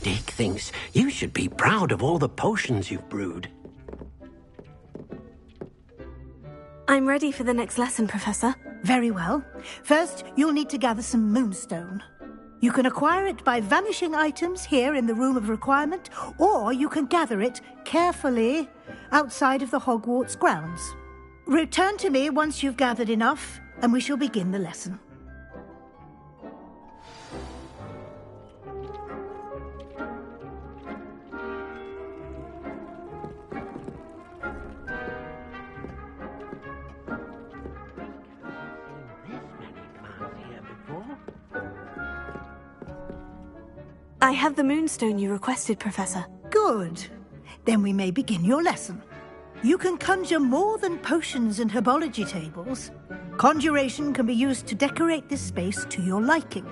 Dick thinks you should be proud of all the potions you've brewed. I'm ready for the next lesson, Professor. Very well. First, you'll need to gather some moonstone. You can acquire it by vanishing items here in the Room of Requirement, or you can gather it carefully outside of the Hogwarts grounds. Return to me once you've gathered enough, and we shall begin the lesson. I have the moonstone you requested, Professor. Good. Then we may begin your lesson. You can conjure more than potions and herbology tables. Conjuration can be used to decorate this space to your liking.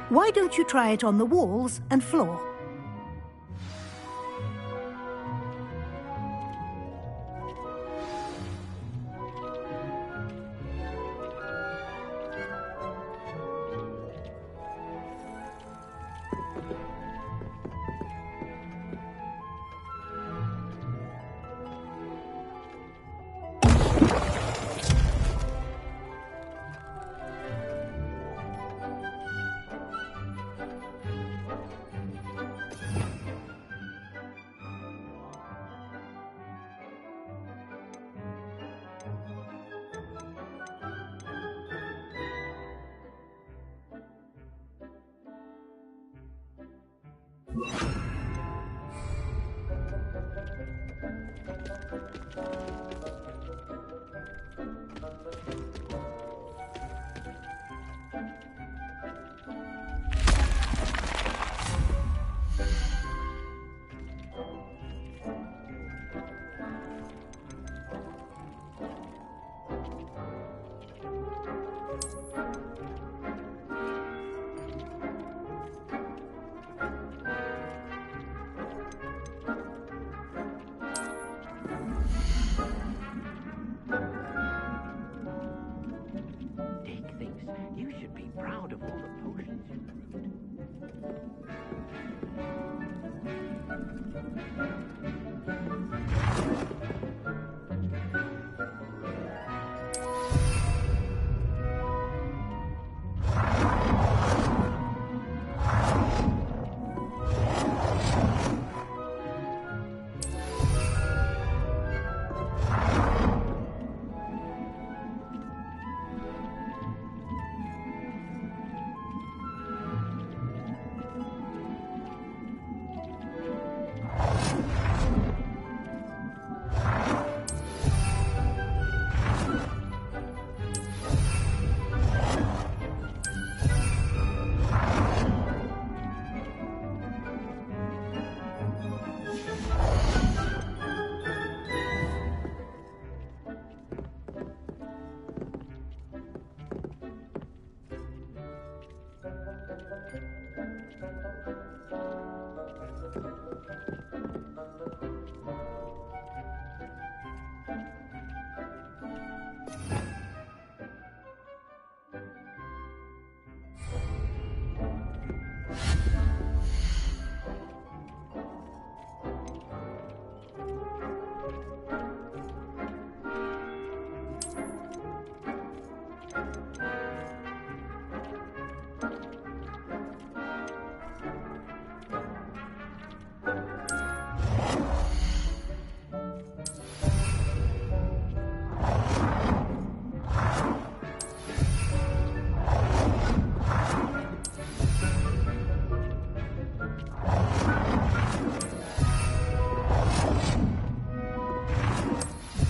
Why don't you try it on the walls and floor?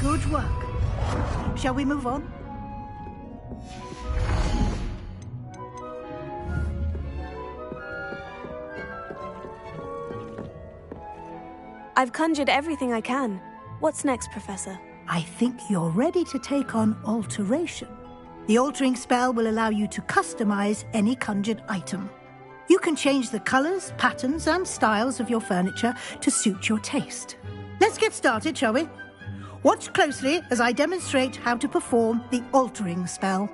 Good work. Shall we move on? I've conjured everything I can. What's next, Professor? I think you're ready to take on alteration. The altering spell will allow you to customize any conjured item. You can change the colors, patterns, and styles of your furniture to suit your taste. Let's get started, shall we? Watch closely as I demonstrate how to perform the altering spell.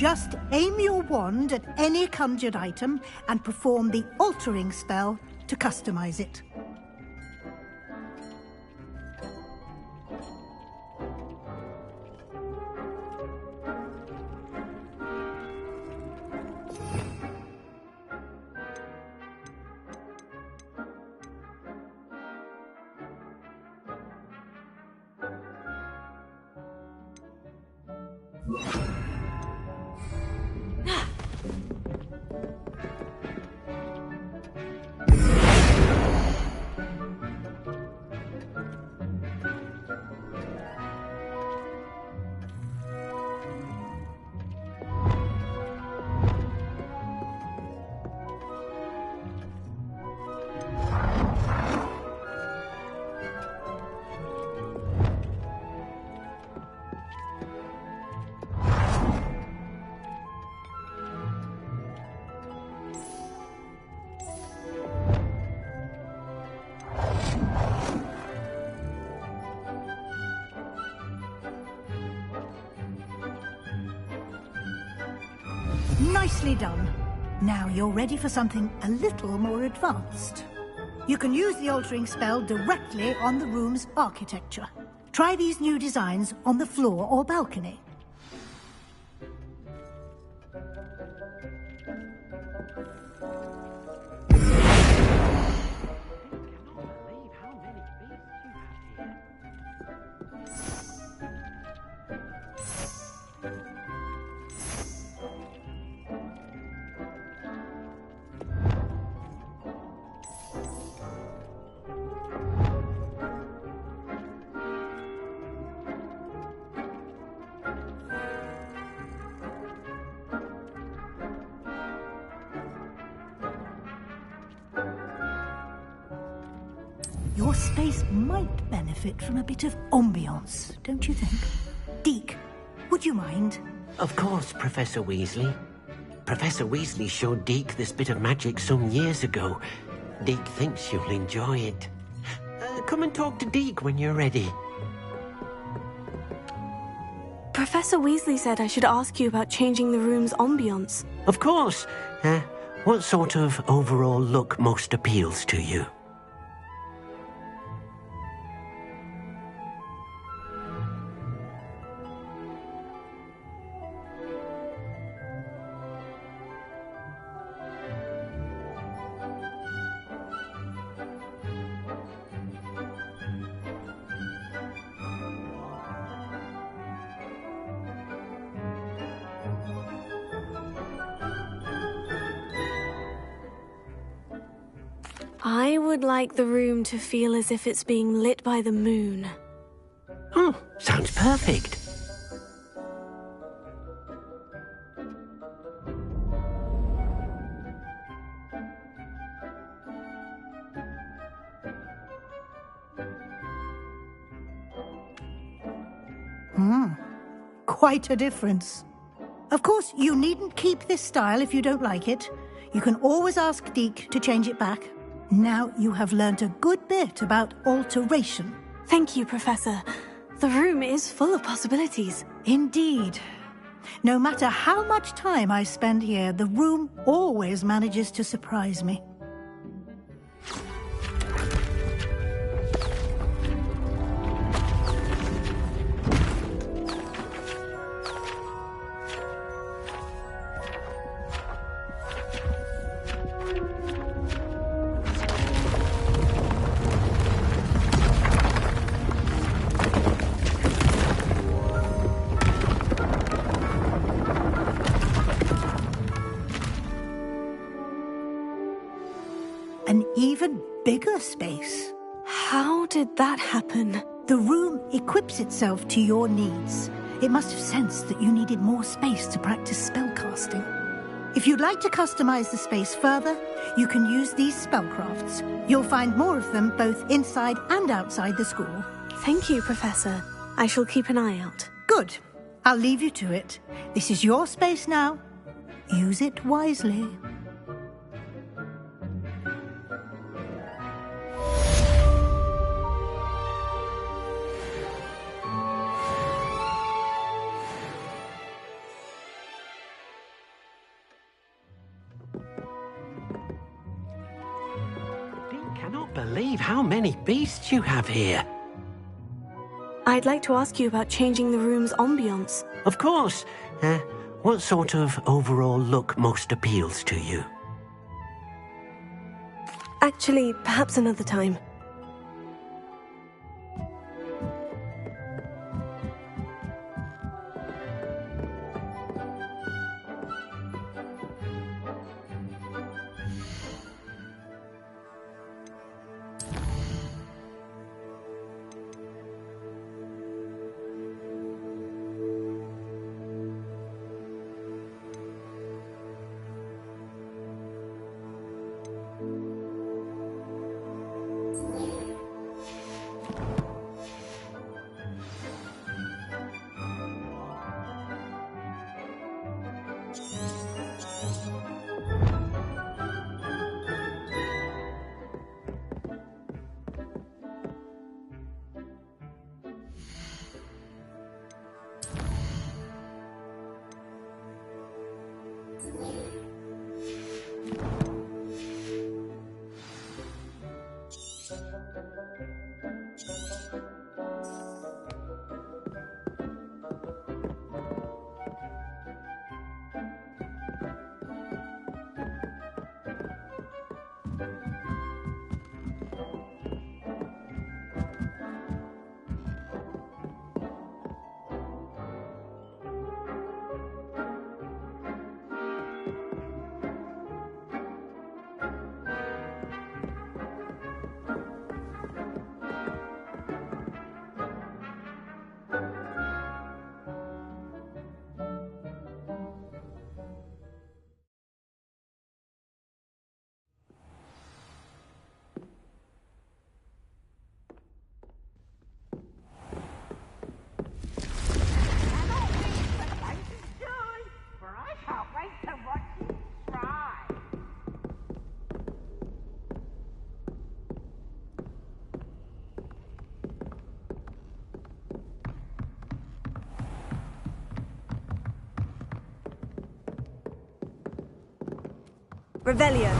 Just aim your wand at any conjured item and perform the altering spell to customize it. Nicely done. Now you're ready for something a little more advanced. You can use the altering spell directly on the room's architecture. Try these new designs on the floor or balcony. Your space might benefit from a bit of ambiance, don't you think? Deke, would you mind? Of course, Professor Weasley. Professor Weasley showed Deke this bit of magic some years ago. Deke thinks you'll enjoy it. Come and talk to Deke when you're ready. Professor Weasley said I should ask you about changing the room's ambience. Of course. What sort of overall look most appeals to you? I would like the room to feel as if it's being lit by the moon. Oh, sounds perfect. Quite a difference. Of course, you needn't keep this style if you don't like it. You can always ask Deke to change it back. Now you have learnt a good bit about alteration. Thank you, Professor. The room is full of possibilities. Indeed. No matter how much time I spend here, the room always manages to surprise me. An even bigger space. How did that happen? The room equips itself to your needs. It must have sensed that you needed more space to practice spellcasting. If you'd like to customize the space further, you can use these spellcrafts. You'll find more of them both inside and outside the school. Thank you, Professor. I shall keep an eye out. Good. I'll leave you to it. This is your space now. Use it wisely. can't believe how many beasts you have here. I'd like to ask you about changing the room's ambience. Of course. What sort of overall look most appeals to you? Actually, perhaps another time. Revelio.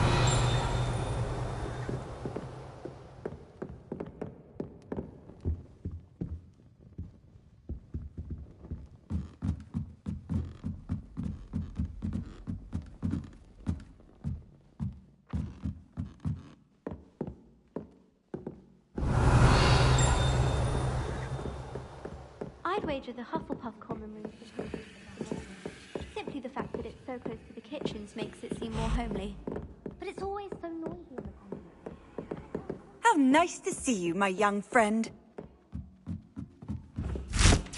I'd wager the Hufflepuff common room should be simply the fact that it's so close to the kitchens makes it seem more homely. But it's always so noisy in the common room. How nice to see you, my young friend.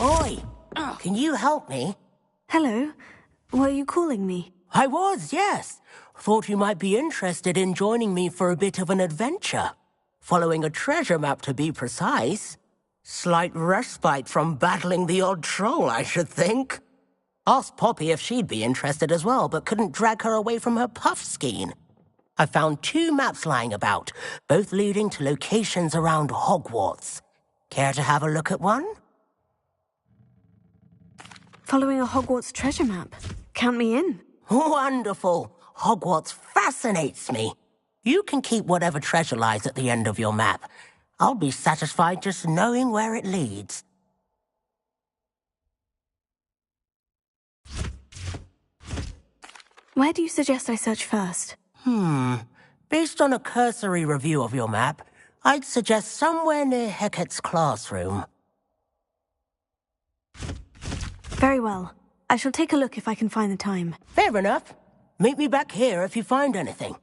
Oi! Can you help me? Hello. Were you calling me? I was, yes. Thought you might be interested in joining me for a bit of an adventure. Following a treasure map, to be precise. Slight respite from battling the odd troll, I should think. Asked Poppy if she'd be interested as well, but couldn't drag her away from her puff skein. I found 2 maps lying about, both leading to locations around Hogwarts. Care to have a look at one? Following a Hogwarts treasure map. Count me in. Wonderful. Hogwarts fascinates me. You can keep whatever treasure lies at the end of your map. I'll be satisfied just knowing where it leads. Where do you suggest I search first? Based on a cursory review of your map, I'd suggest somewhere near Hecat's classroom. Very well. I shall take a look if I can find the time. Fair enough. Meet me back here if you find anything.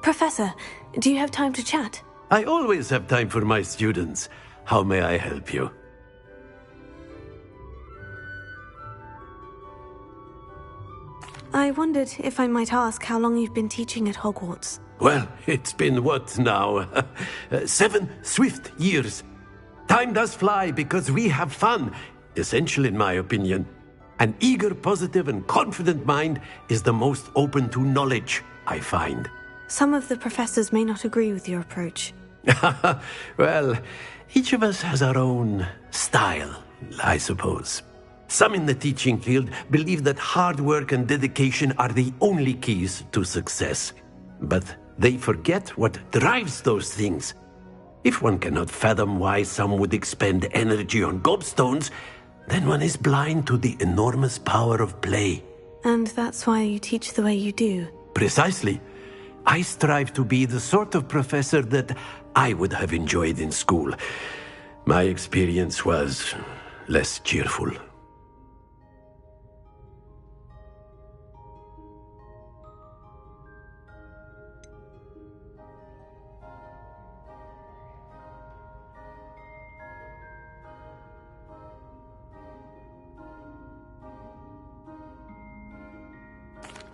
Professor, do you have time to chat? I always have time for my students. How may I help you? I wondered if I might ask how long you've been teaching at Hogwarts. Well, it's been what now? 7 swift years. Time does fly because we have fun. Essential in my opinion. An eager, positive, and confident mind is the most open to knowledge, I find. Some of the professors may not agree with your approach. Well, each of us has our own style, I suppose. Some in the teaching field believe that hard work and dedication are the only keys to success. But they forget what drives those things. If one cannot fathom why some would expend energy on gobstones, then one is blind to the enormous power of play. And that's why you teach the way you do. Precisely. I strive to be the sort of professor that I would have enjoyed in school. My experience was less cheerful.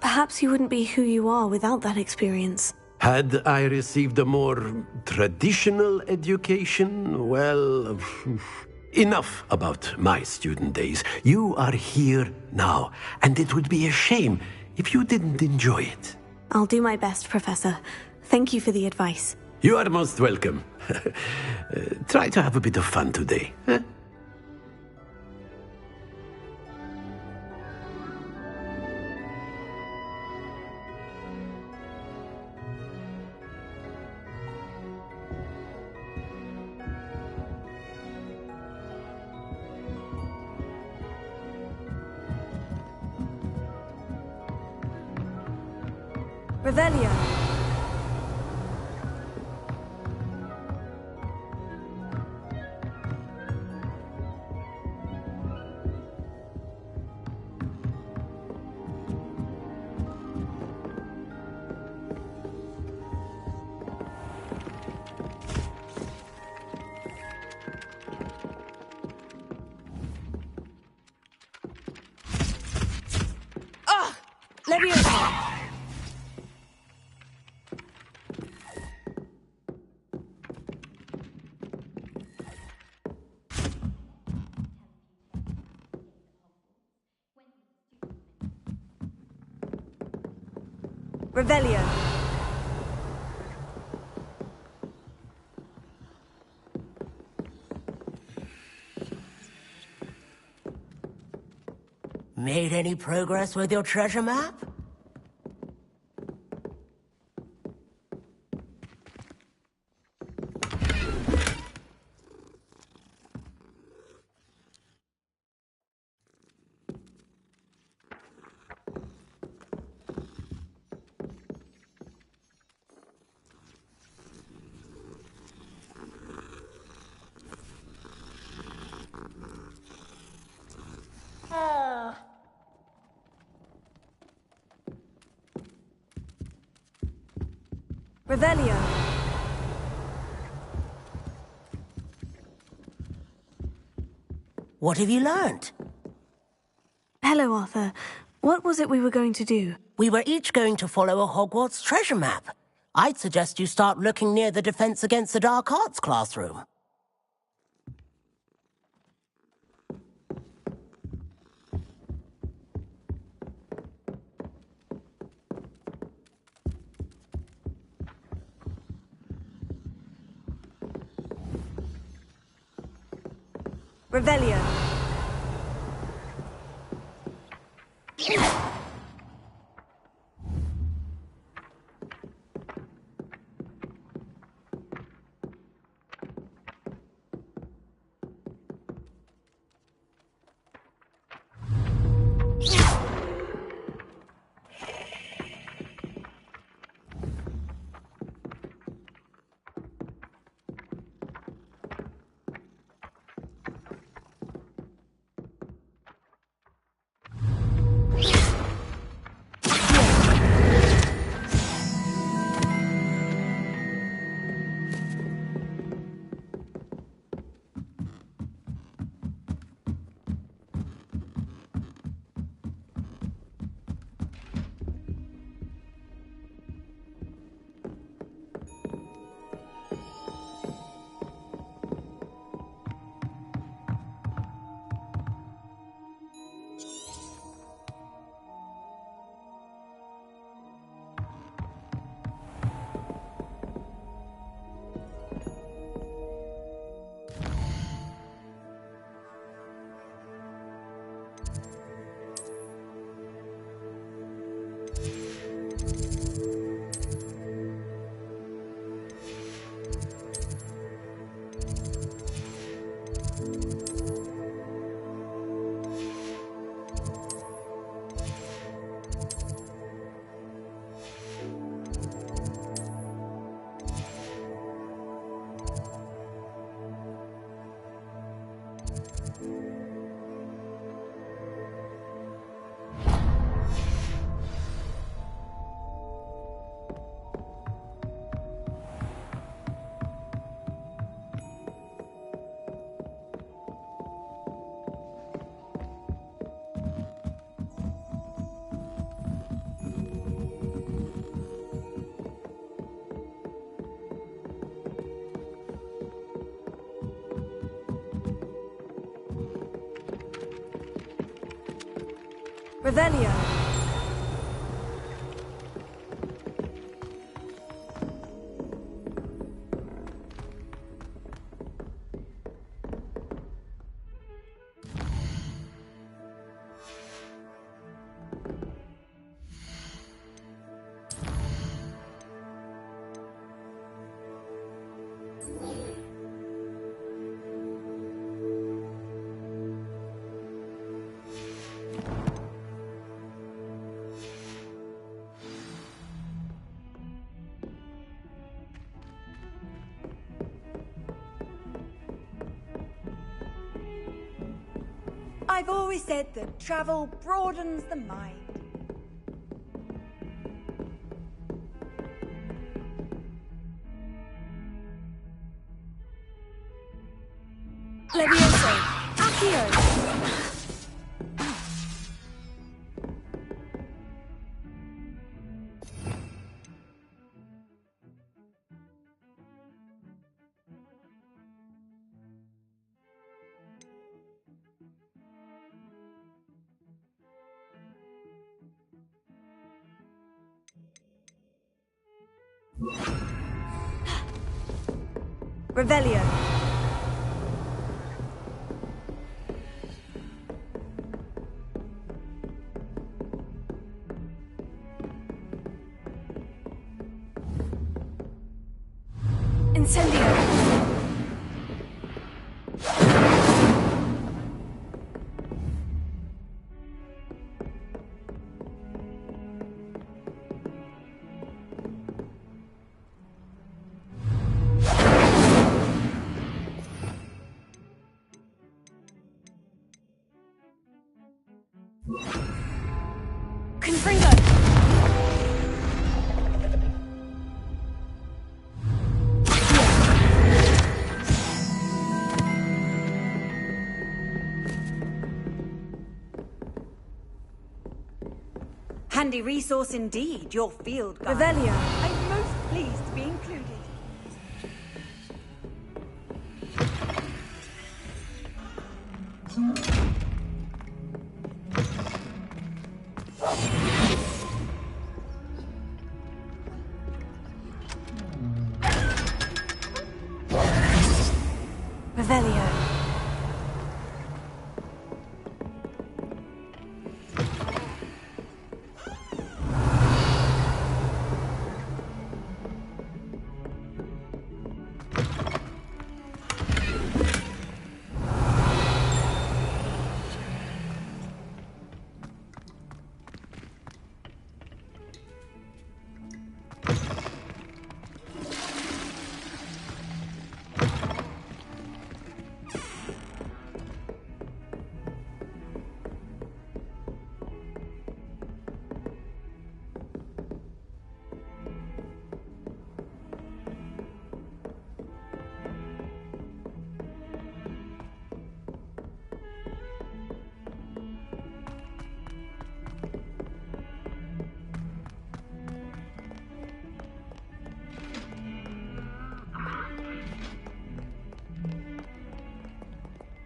Perhaps you wouldn't be who you are without that experience. Had I received a more traditional education, well, enough about my student days. You are here now, and it would be a shame if you didn't enjoy it. I'll do my best, Professor. Thank you for the advice. You are most welcome. Try to have a bit of fun today. Huh? Revelio. Leviosa. Revelio. Made any progress with your treasure map? Revelio. What have you learnt? Hello, Arthur. What was it we were going to do? We were each going to follow a Hogwarts treasure map. I'd suggest you start looking near the Defense Against the Dark Arts classroom. Revelio. Revelio. I've always said that travel broadens the mind. Levioso. Accio. Revelio. Incendio. Confringo. Handy resource indeed, your field guide. Revelio. I'm most pleased to be included. Revelio.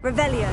Revelio.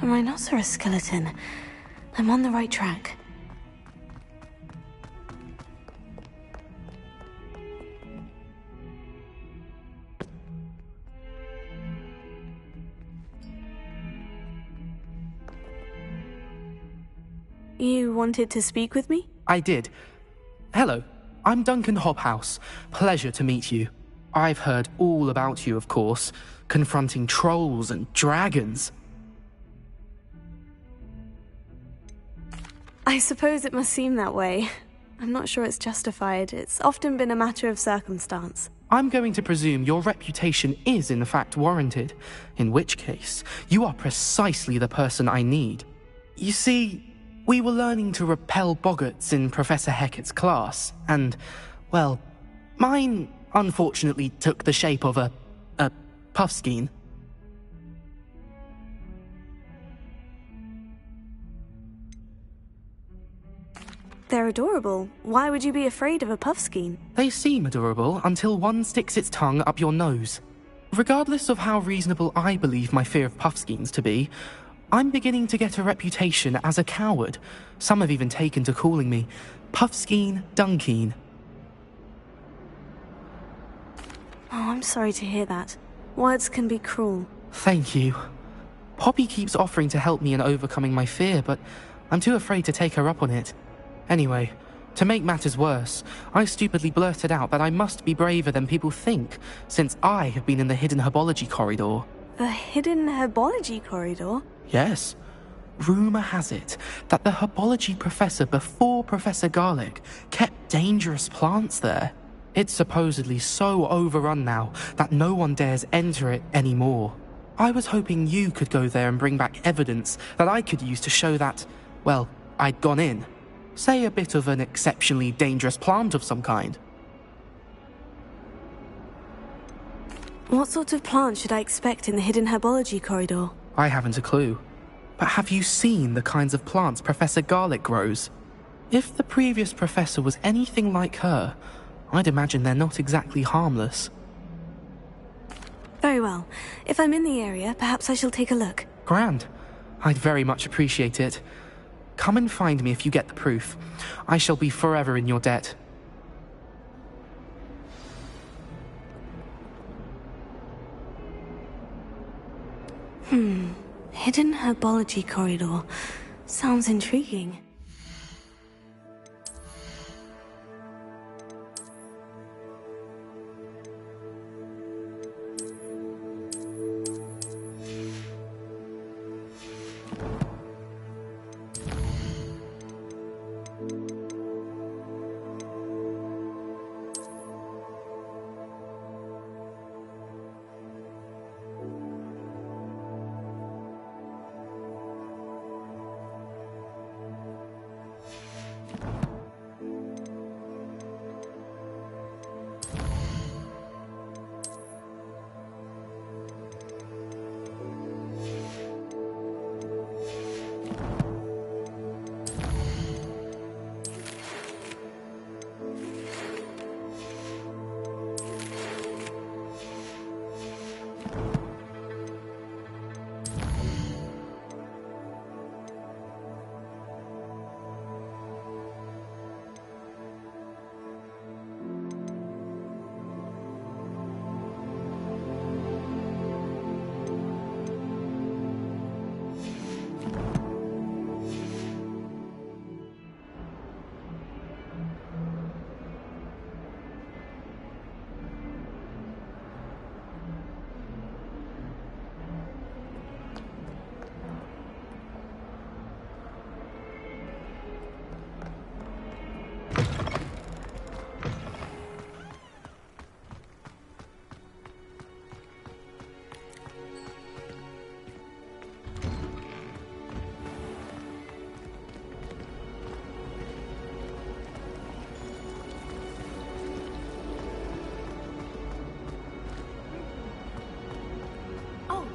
A rhinoceros skeleton. I'm on the right track. You wanted to speak with me? I did. Hello, I'm Duncan Hobhouse. Pleasure to meet you. I've heard all about you, of course, confronting trolls and dragons. I suppose it must seem that way. I'm not sure it's justified. It's often been a matter of circumstance. I'm going to presume your reputation is in fact warranted, in which case, you are precisely the person I need. You see, we were learning to repel boggarts in Professor Hecat's class, and, well, mine unfortunately took the shape of a puffskein. They're adorable. Why would you be afraid of a puffskein? They seem adorable until one sticks its tongue up your nose. Regardless of how reasonable I believe my fear of puffskeins to be, I'm beginning to get a reputation as a coward. Some have even taken to calling me Puffskein Dunkeen. Oh, I'm sorry to hear that. Words can be cruel. Thank you. Poppy keeps offering to help me in overcoming my fear, but I'm too afraid to take her up on it. Anyway, to make matters worse, I stupidly blurted out that I must be braver than people think, since I have been in the hidden herbology corridor. The hidden herbology corridor? Yes. Rumour has it that the herbology professor before Professor Garlic kept dangerous plants there. It's supposedly so overrun now that no one dares enter it anymore. I was hoping you could go there and bring back evidence that I could use to show that, well, I'd gone in. Say a bit of an exceptionally dangerous plant of some kind. What sort of plant should I expect in the hidden herbology corridor? I haven't a clue. But have you seen the kinds of plants Professor Garlic grows? If the previous professor was anything like her, I'd imagine they're not exactly harmless. Very well. If I'm in the area, perhaps I shall take a look. Grand. I'd very much appreciate it. Come and find me if you get the proof. I shall be forever in your debt. Hidden herbology corridor. Sounds intriguing.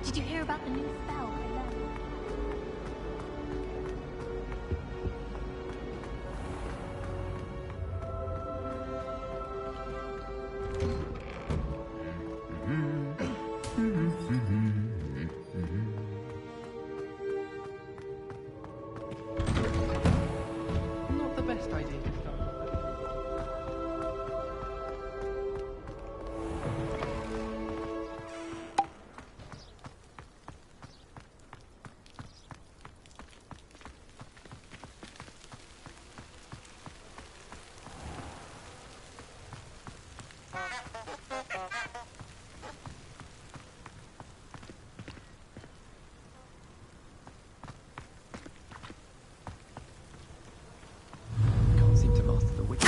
Did you hear about the new spell I learned? Not the best idea to start. Can't seem to master the witch.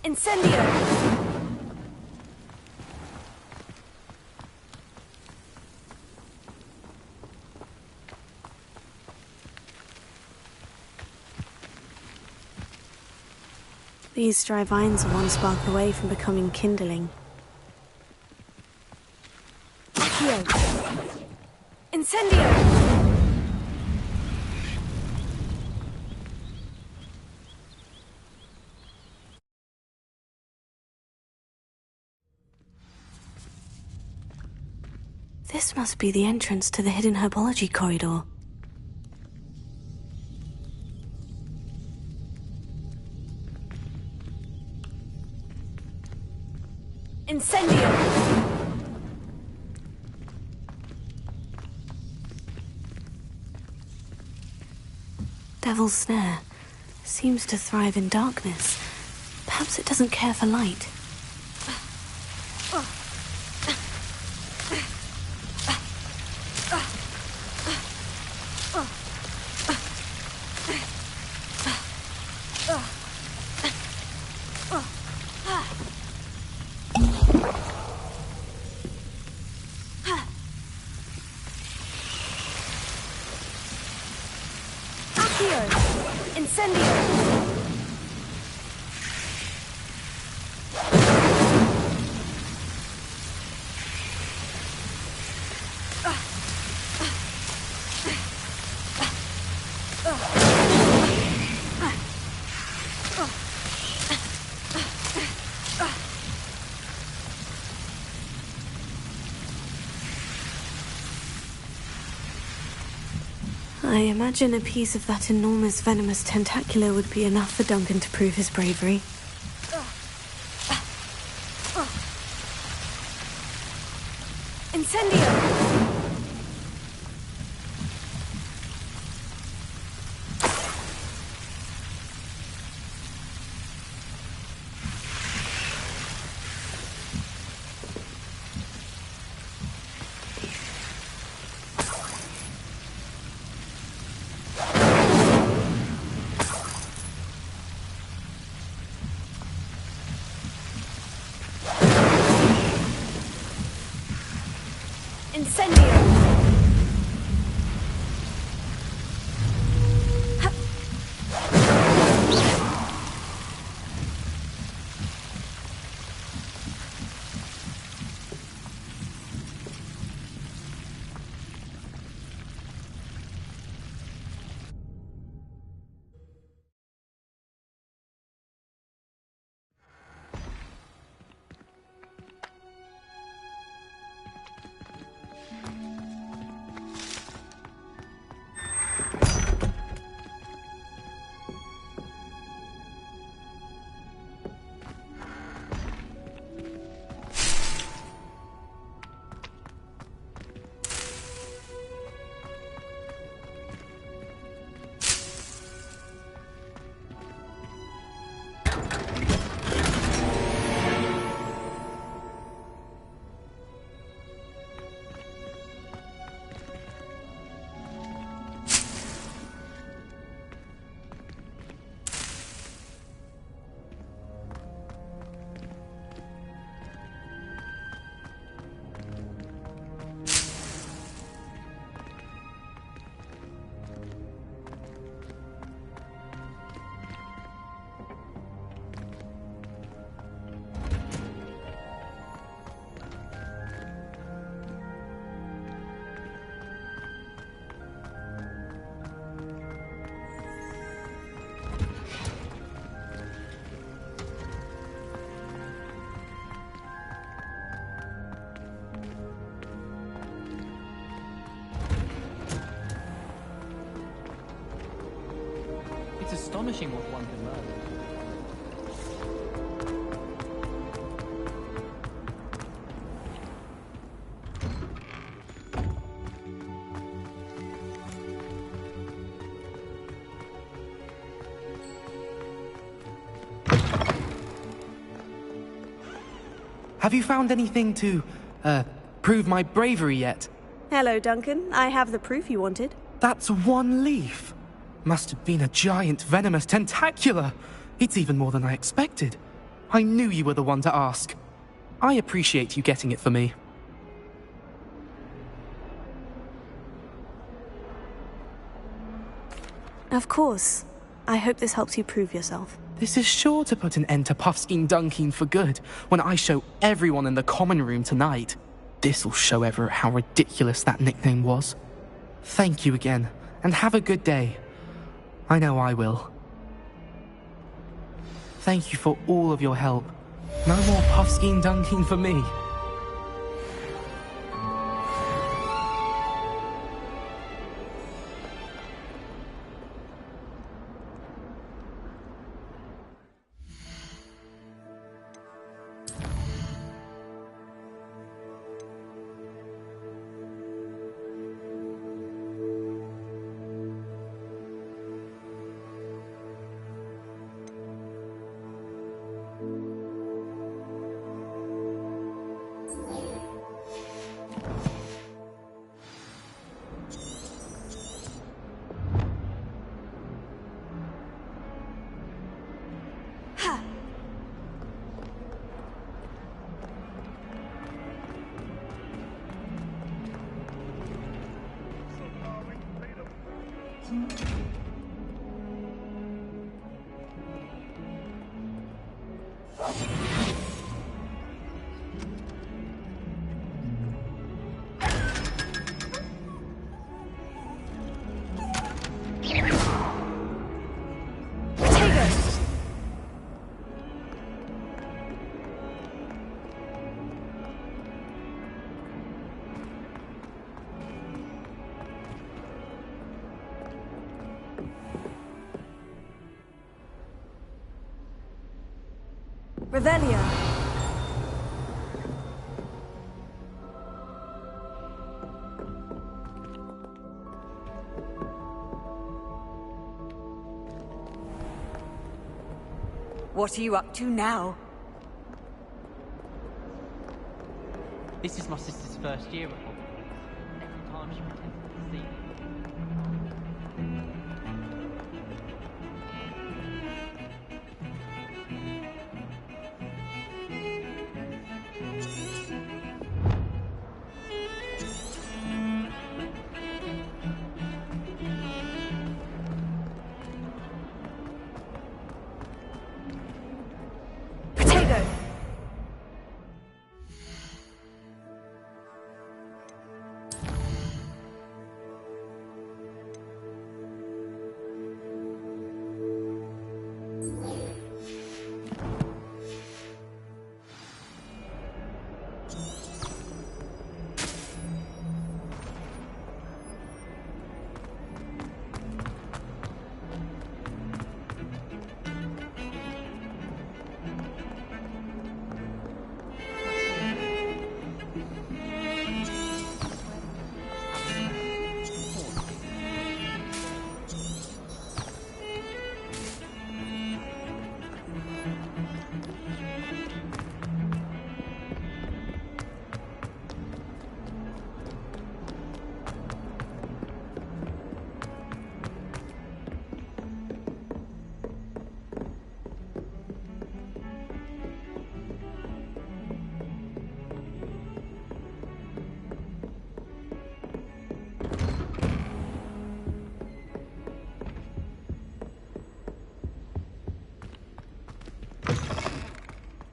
Incendio! These dry vines are one spark away from becoming kindling. Accio! Incendio! This must be the entrance to the hidden herbology corridor. Incendio! Devil's Snare seems to thrive in darkness. Perhaps it doesn't care for light. I imagine a piece of that enormous venomous tentacular would be enough for Duncan to prove his bravery. Incendio! It's astonishing what one can learn. Have you found anything to, prove my bravery yet? Hello, Duncan. I have the proof you wanted. That's one leaf. Must have been a giant venomous tentacula. It's even more than I expected. I knew you were the one to ask. I appreciate you getting it for me. Of course. I hope this helps you prove yourself. This is sure to put an end to Puffskein Dunkeen for good when I show everyone in the common room tonight. This'll show Everett how ridiculous that nickname was. Thank you again, and have a good day. I know I will. Thank you for all of your help. No more Puffskein Dunkeen for me. Revelio. What are you up to now? This is my sister's first year at Hogwarts. Every time she pretends to see me.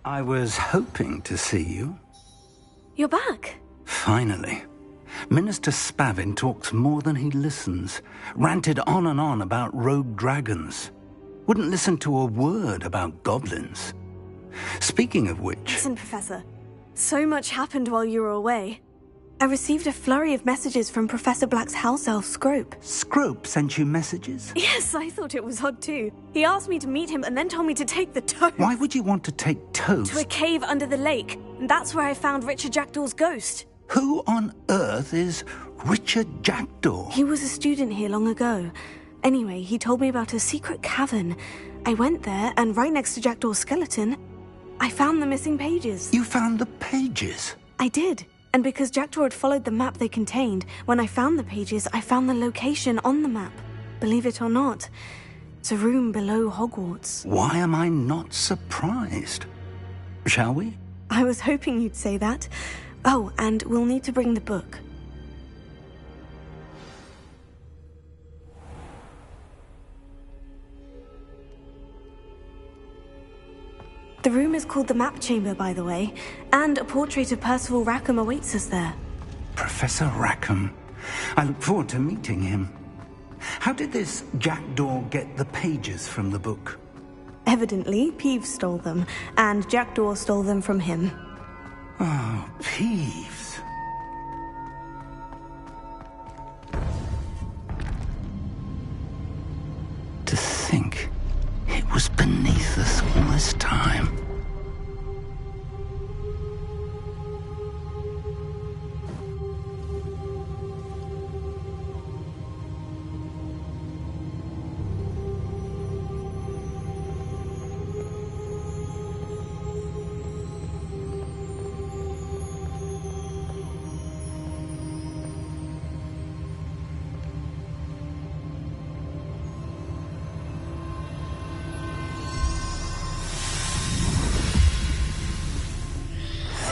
I was hoping to see you. You're back. Finally. Minister Spavin talks more than he listens. Ranted on and on about rogue dragons. Wouldn't listen to a word about goblins. Speaking of which... Listen, Professor. So much happened while you were away. I received a flurry of messages from Professor Black's house elf, Scrope. Scrope sent you messages? Yes, I thought it was odd too. He asked me to meet him and then told me to take the toad. Why would you want to take toads? To a cave under the lake. And that's where I found Richard Jackdaw's ghost. Who on earth is Richard Jackdaw? He was a student here long ago. Anyway, he told me about a secret cavern. I went there, and right next to Jackdaw's skeleton, I found the missing pages. You found the pages? I did. And because Jackdaw had followed the map they contained, when I found the pages, I found the location on the map. believe it or not. It's a room below Hogwarts. Why am I not surprised? Shall we? I was hoping you'd say that. Oh, and we'll need to bring the book. The room is called the Map Chamber, by the way, and a portrait of Percival Rackham awaits us there. Professor Rackham. I look forward to meeting him. How did this jackdaw get the pages from the book? Evidently, Peeves stole them, and Jackdaw stole them from him. Oh, Peeves. To think it was beneath us all this time.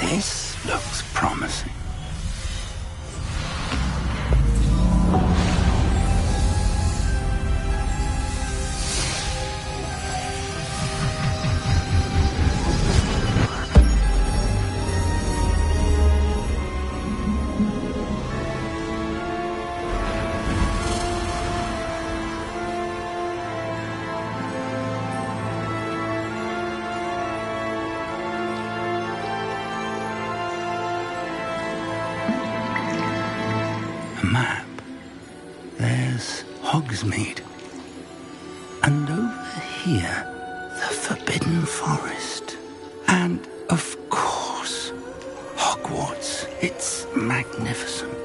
This looks promising. Map. There's Hogsmeade. And over here, the Forbidden Forest. And, of course, Hogwarts. It's magnificent.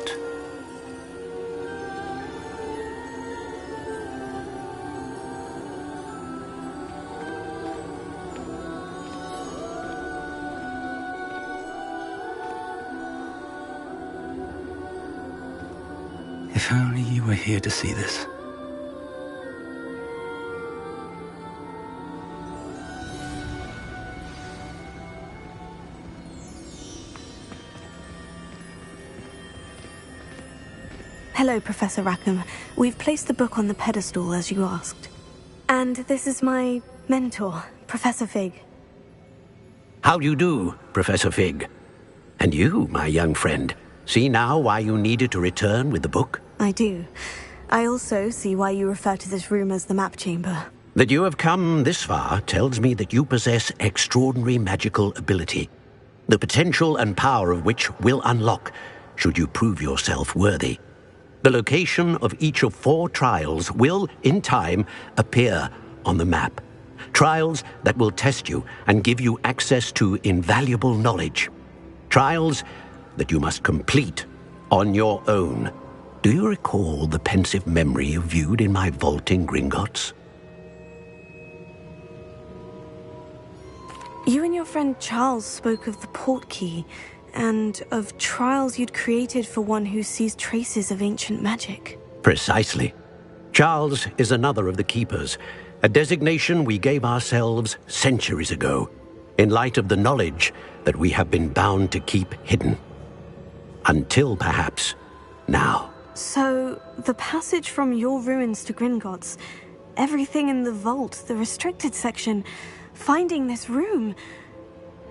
If only you were here to see this. Hello, Professor Rackham. We've placed the book on the pedestal, as you asked. And this is my mentor, Professor Fig. How do you do, Professor Fig? And you, my young friend, see now why you needed to return with the book? I do. I also see why you refer to this room as the Map Chamber. That you have come this far tells me that you possess extraordinary magical ability, the potential and power of which will unlock should you prove yourself worthy. The location of each of 4 trials will, in time, appear on the map. Trials that will test you and give you access to invaluable knowledge. Trials that you must complete on your own. Do you recall the pensive memory you viewed in my vault in Gringotts? You and your friend Charles spoke of the portkey, and of trials you'd created for one who sees traces of ancient magic. Precisely. Charles is another of the Keepers, a designation we gave ourselves centuries ago, in light of the knowledge that we have been bound to keep hidden. Until, perhaps, now. So, the passage from your ruins to Gringotts, everything in the vault, the restricted section, finding this room,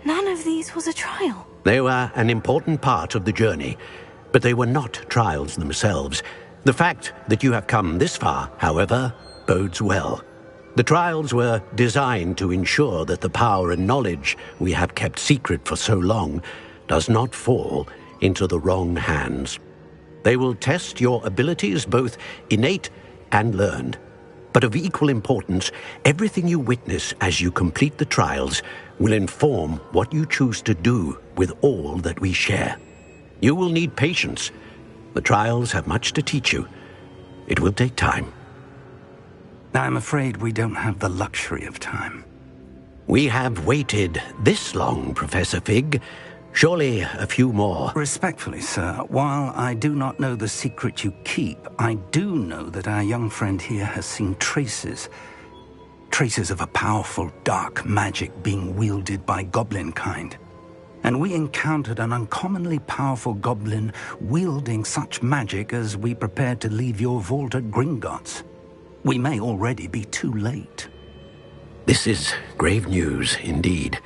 none of these was a trial. They were an important part of the journey, but they were not trials themselves. The fact that you have come this far, however, bodes well. The trials were designed to ensure that the power and knowledge we have kept secret for so long does not fall into the wrong hands. They will test your abilities, both innate and learned. But of equal importance, everything you witness as you complete the trials will inform what you choose to do with all that we share. You will need patience. The trials have much to teach you. It will take time. I'm afraid we don't have the luxury of time. We have waited this long, Professor Fig, Surely a few more. Respectfully, sir, while I do not know the secret you keep, I do know that our young friend here has seen traces. Traces of a powerful dark magic being wielded by goblin kind. And we encountered an uncommonly powerful goblin wielding such magic as we prepared to leave your vault at Gringotts. We may already be too late. This is grave news indeed.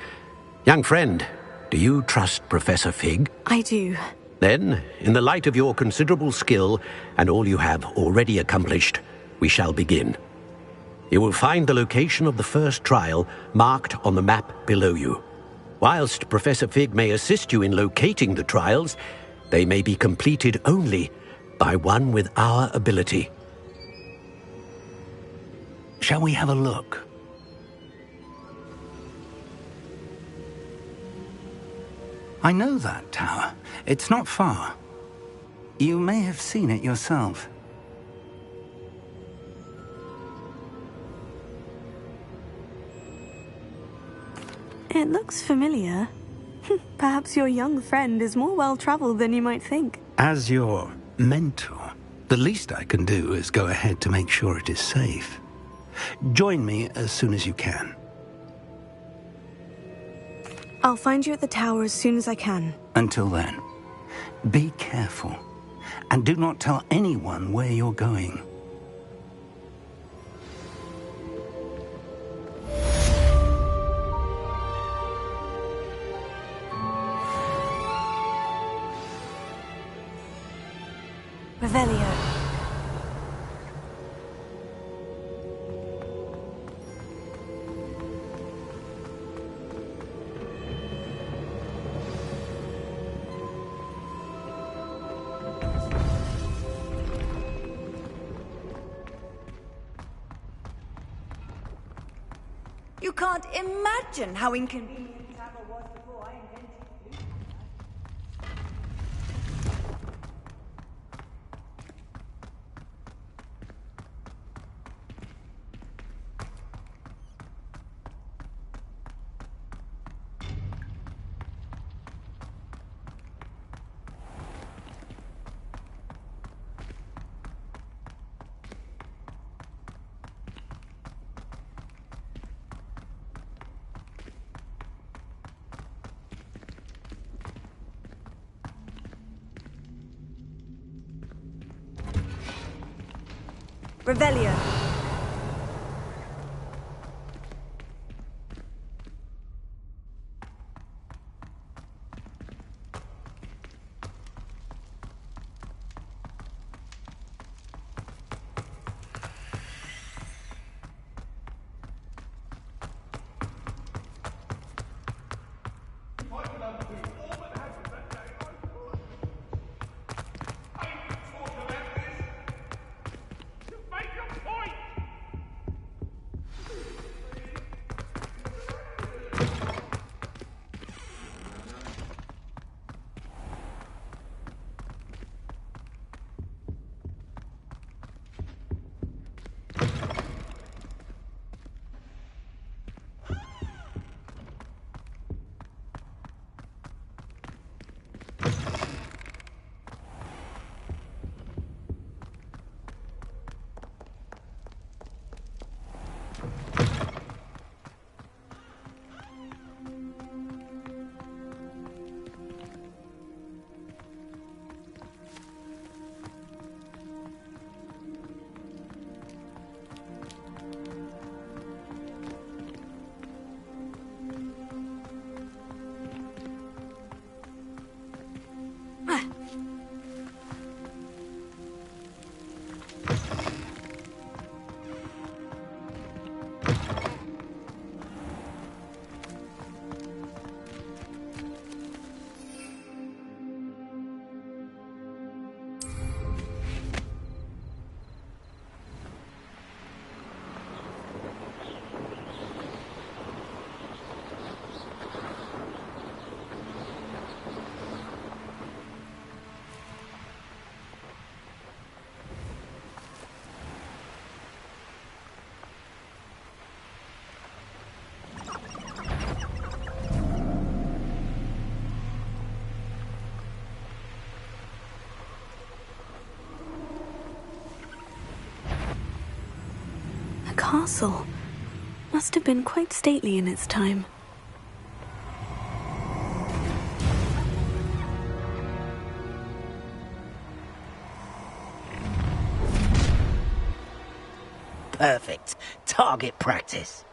Young friend, do you trust Professor Fig? I do. Then, in the light of your considerable skill and all you have already accomplished, we shall begin. You will find the location of the first trial marked on the map below you. Whilst Professor Fig may assist you in locating the trials, they may be completed only by one with our ability. Shall we have a look? I know that tower. It's not far. You may have seen it yourself. It looks familiar. Perhaps your young friend is more well-traveled than you might think. As your mentor, the least I can do is go ahead to make sure it is safe. Join me as soon as you can. I'll find you at the tower as soon as I can. Until then, be careful, and do not tell anyone where you're going. Revelio. You can't imagine how inconvenient travel was before I invented blue. Revelio. Make a point! castle. Must have been quite stately in its time. Perfect. Target practice.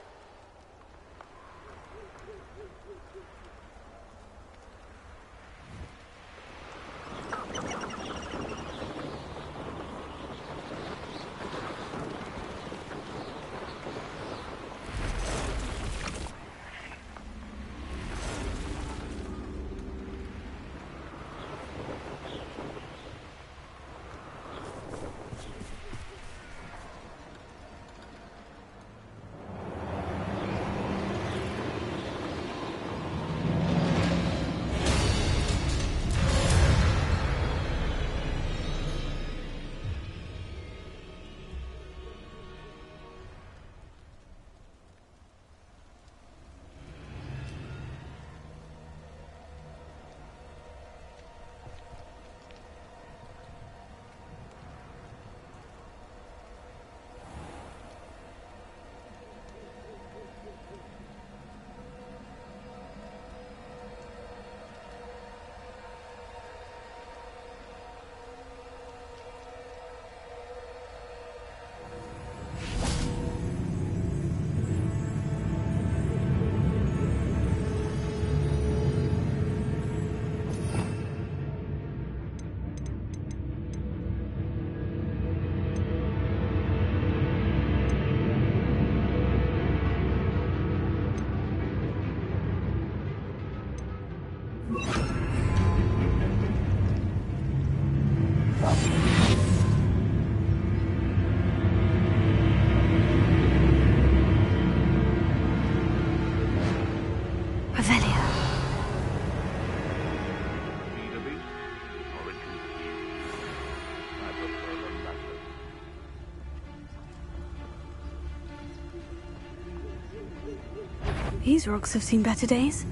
These rocks have seen better days.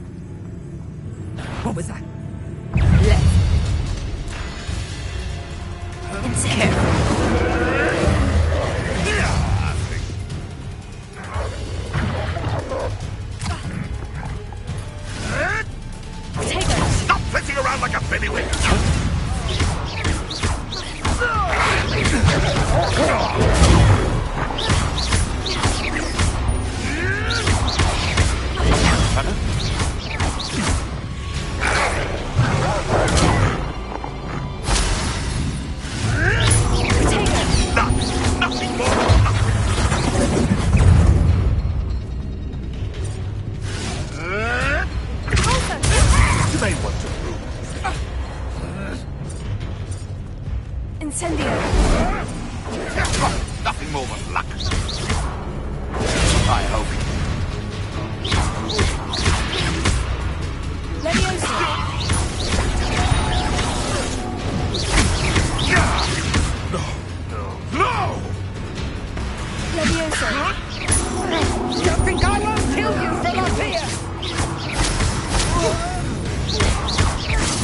What was that? Stop flitting around like a bellywig! Nothing more. You may want to prove. Incendio. Nothing more than luck. I hope. Leviosa. No! Leviosa. You think I won't kill you from up here?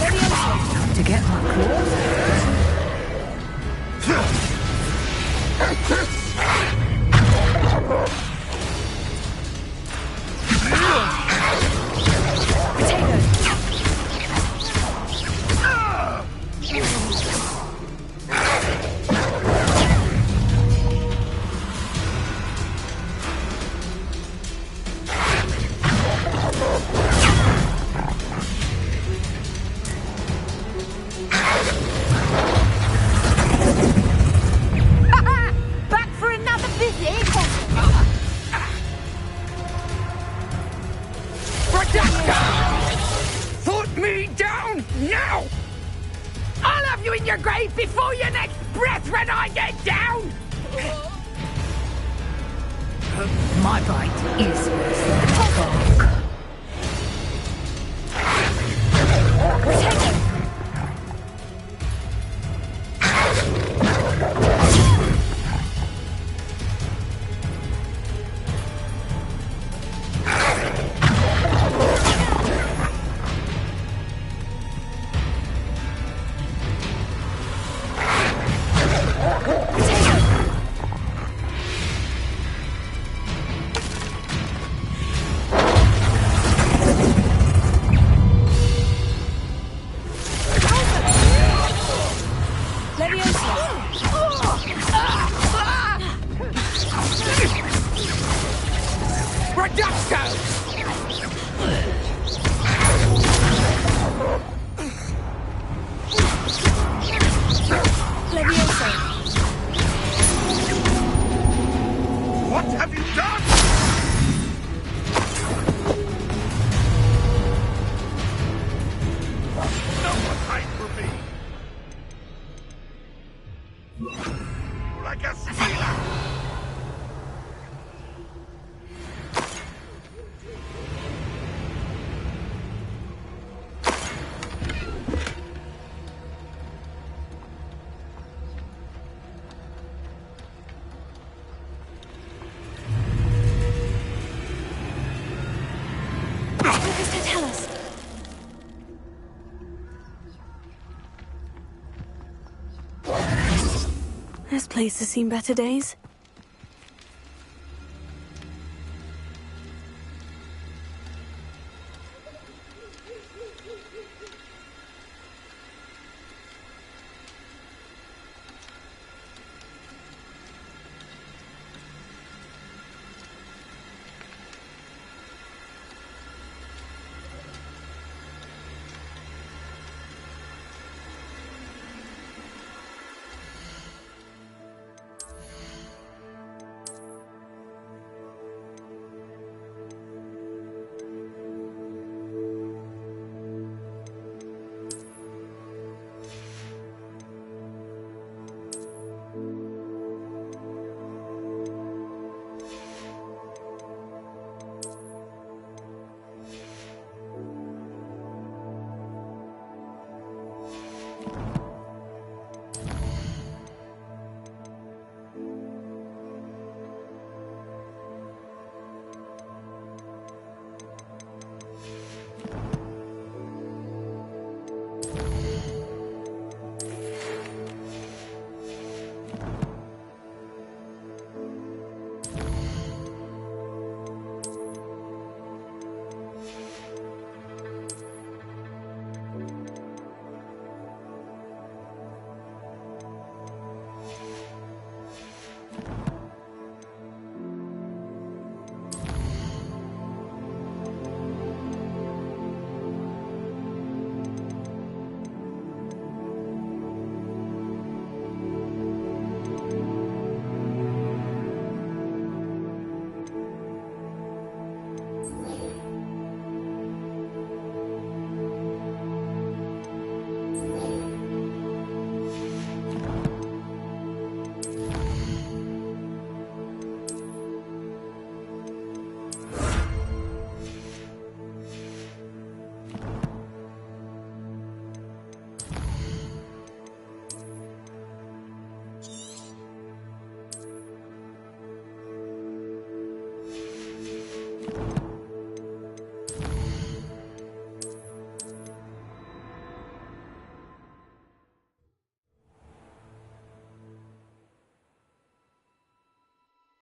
Leviosa. To get my claws? Back for another visit? Put me down now! I'll have you in your grave before your next breath when I get down! My bite is worse than a dog. Like a squealer! What does that tell us? This place has seen better days.